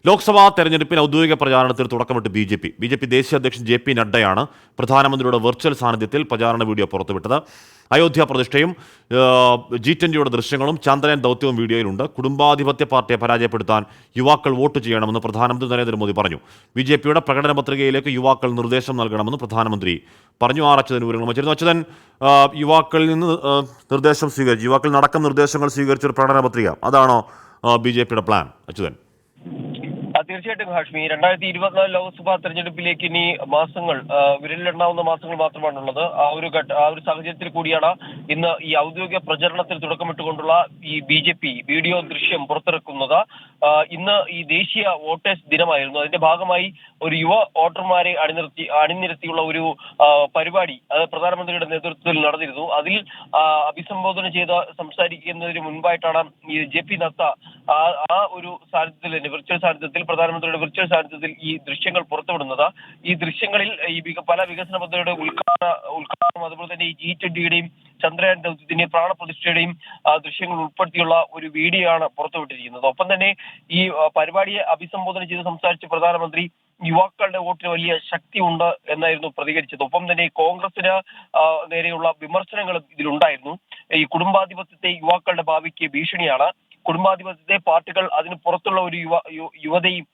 ലോക്സഭാ തെരഞ്ഞെടുപ്പിൽ ഔദ്യോഗിക പ്രചാരണത്തിൽ തുടക്കമിട്ട് ബി ജെ പി ദേശീയ അധ്യക്ഷൻ JP നഡ്ഡയാണ് പ്രധാനമന്ത്രിയുടെ വെർച്വൽ സാന്നിധ്യത്തിൽ പ്രചാരണ വീഡിയോ പുറത്തുവിട്ടത്. അയോധ്യ പ്രതിഷ്ഠയും G20യുടെ ദൃശ്യങ്ങളും ചന്ദ്രയാൻ ദൗത്യവും വീഡിയോയിലുണ്ട്. കുടുംബാധിപത്യ പാർട്ടിയെ പരാജയപ്പെടുത്താൻ യുവാക്കൾ വോട്ട് ചെയ്യണമെന്ന് പ്രധാനമന്ത്രി നരേന്ദ്രമോദി പറഞ്ഞു. BJPയുടെ പ്രകടന പത്രികയിലേക്ക് യുവാക്കൾ നിർദ്ദേശം നൽകണമെന്ന് പ്രധാനമന്ത്രി പറഞ്ഞു. അച്യുതൻ വിവരങ്ങൾ വച്ചിരുന്നു. അച്യുതൻ, യുവാക്കളിൽ നിന്ന് നിർദ്ദേശം സ്വീകരിച്ചു, യുവാക്കൾ നടക്കം നിർദ്ദേശങ്ങൾ സ്വീകരിച്ചൊരു പ്രകടന പത്രിക, അതാണോ BJPയുടെ പ്ലാൻ? അച്യുതൻ. തീർച്ചയായിട്ടും ഹാഷ്മി, 2024 ലോക്സഭാ തെരഞ്ഞെടുപ്പിലേക്ക് ഇനി മാസങ്ങൾ, വിരലിലെണ്ണാവുന്ന മാസങ്ങൾ മാത്രമാണുള്ളത്. ആ ഒരു സാഹചര്യത്തിൽ കൂടിയാണ് ഇന്ന് ഈ ഔദ്യോഗിക പ്രചരണത്തിൽ തുടക്കമിട്ടുകൊണ്ടുള്ള ഈ BJP വീഡിയോ ദൃശ്യം പുറത്തിറക്കുന്നത്. ഇന്ന് ഈ ദേശീയ വോട്ടേഴ്സ് ദിനമായിരുന്നു. അതിന്റെ ഭാഗമായി ഒരു യുവ വോട്ടർമാരെ അണിനിരത്തിയുള്ള ഒരു പരിപാടി അത് പ്രധാനമന്ത്രിയുടെ നേതൃത്വത്തിൽ നടന്നിരുന്നു. അതിൽ അഭിസംബോധന ചെയ്ത് സംസാരിക്കുന്നതിന് മുൻപായിട്ടാണ് ഈ JP നദ്ദ ആ ഒരു സാന്നിധ്യത്തിൽ തന്നെ വിർച്വൽ സാന്നിധ്യത്തിൽ പ്രധാനമന്ത്രിയുടെ വിർച്വൽ സാന്നിധ്യത്തിൽ ഈ ദൃശ്യങ്ങൾ പുറത്തുവിടുന്നത്. ഈ ദൃശ്യങ്ങളിൽ ഈ പല വികസന പദ്ധതിയുടെ ഉദ്ഘാടനം അതുപോലെ തന്നെ ഈ G20യുടെയും ചന്ദ്രയാൻ ദൗത്യത്തിന്റെയും പ്രാണപ്രതിഷ്ഠയുടെയും ദൃശ്യങ്ങൾ ഉൾപ്പെടുത്തിയുള്ള ഒരു വീഡിയോ ആണ് പുറത്തുവിട്ടിരിക്കുന്നത്. ഒപ്പം തന്നെ ഈ പരിപാടിയെ അഭിസംബോധന ചെയ്ത് സംസാരിച്ച പ്രധാനമന്ത്രി യുവാക്കളുടെ വോട്ടിന് വലിയ ശക്തി ഉണ്ട് എന്നായിരുന്നു പ്രതികരിച്ചത്. ഒപ്പം തന്നെ കോൺഗ്രസിന് നേരെയുള്ള വിമർശനങ്ങളും ഇതിലുണ്ടായിരുന്നു. ഈ കുടുംബാധിപത്യത്തെ യുവാക്കളുടെ ഭാവിക്ക് ഭീഷണിയാണ്. കുടുംബാധിപത്യത്തെ പാർട്ടികൾ അതിന് പുറത്തുള്ള ഒരു യുവതയും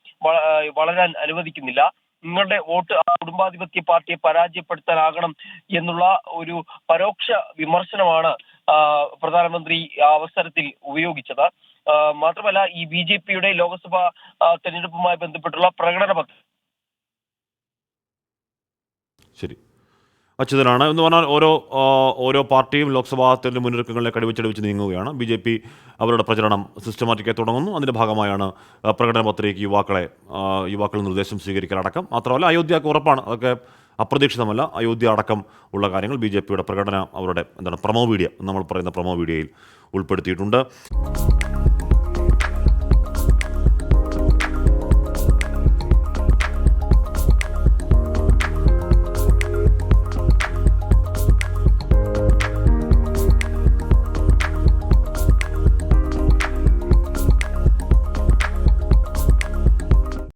വളരാൻ അനുവദിക്കുന്നില്ല. നിങ്ങളുടെ വോട്ട് ആ കുടുംബാധിപത്യ പാർട്ടിയെ പരാജയപ്പെടുത്താനാകണം എന്നുള്ള ഒരു പരോക്ഷ വിമർശനമാണ് പ്രധാനമന്ത്രി അവസരത്തിൽ ഉപയോഗിച്ചത്. മാത്രമല്ല ഈ BJPയുടെ ലോക്സഭാ തെരഞ്ഞെടുപ്പുമായി ബന്ധപ്പെട്ടുള്ള പ്രകടന പത്രിക. ശരി, അച്യുതനാണ്. എന്ന് പറഞ്ഞാൽ ഓരോ പാർട്ടിയും ലോക്സഭാ തെരഞ്ഞെടുപ്പ് മുന്നൊരുക്കങ്ങളെ കടിവെച്ചടിവെച്ച് നീങ്ങുകയാണ്. BJP അവരുടെ പ്രചരണം സിസ്റ്റമാറ്റിക്കായി തുടങ്ങുന്നു. അതിൻ്റെ ഭാഗമായാണ് പ്രകടന പത്രികയ്ക്ക് യുവാക്കൾ നിർദ്ദേശം സ്വീകരിക്കലടക്കം. മാത്രമല്ല അയോധ്യക്ക് ഉറപ്പാണ്, അതൊക്കെ അപ്രതീക്ഷിതമല്ല. അയോധ്യ അടക്കം ഉള്ള കാര്യങ്ങൾ BJPയുടെ പ്രകടനം അവരുടെ പ്രൊമോ വീഡിയോ, നമ്മൾ പറയുന്ന പ്രൊമോ വീഡിയോയിൽ ഉൾപ്പെടുത്തിയിട്ടുണ്ട്.